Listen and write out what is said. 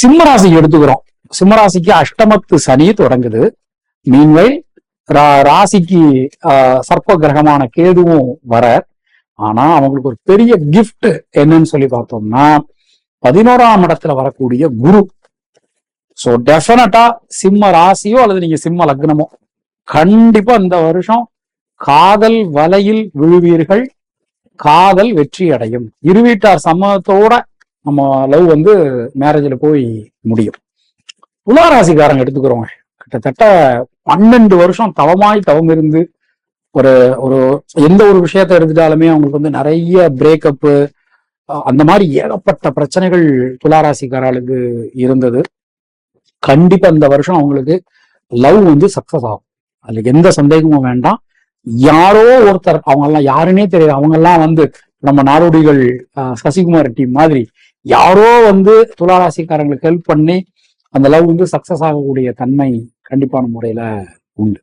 சிம்மராசிக்கு எடுத்துக்கிறோம். சிம்மராசிக்கு அஷ்டமத்து சனி தொடங்குது. மீன்வைல் ராசிக்கு சர்ப்ப கிரகமான கேதுவும் வர. ஆனா அவங்களுக்கு ஒரு பெரிய கிஃப்ட் என்னன்னு சொல்லி பார்த்தோம்னா 11ஆம் இடத்துல வரக்கூடிய குரு. சோ டெஃபினட்டா சிம்ம ராசியோ அல்லது நீங்க சிம்ம லக்னமோ கண்டிப்பா இந்த வருஷம் காதல் வலையில் விழுவீர்கள். காதல் வெற்றி அடையும். இருவீட்டார் சம்மதத்தோட நம்ம லவ் மேரேஜ்ல போய் முடியும். துளாராசிக்காரங்க எடுத்துக்கிறோங்க. கிட்டத்தட்ட 12 வருஷம் தவம் இருந்து ஒரு ஒரு எந்த ஒரு விஷயத்த எடுத்துட்டாலுமே அவங்களுக்கு நிறைய பிரேக்கப்பு அந்த மாதிரி ஏகப்பட்ட பிரச்சனைகள் துளாராசிக்காரர்களுக்கு இருந்தது. கண்டிப்பா இந்த வருஷம் அவங்களுக்கு லவ் சக்சஸ் ஆகும். அதுல எந்த சந்தேகமும் வேண்டாம். யாரோ ஒருத்தர், அவங்க எல்லாம் யாருன்னே தெரியாது, அவங்க எல்லாம் நம்ம நாடோடிகள் சசிகுமார் டீம் மாதிரி யாரோ துளாராசிக்காரங்களுக்கு ஹெல்ப் பண்ணி அந்த லவ் சக்சஸ் ஆகக்கூடிய தன்மை கண்டிப்பான முறையில உண்டு.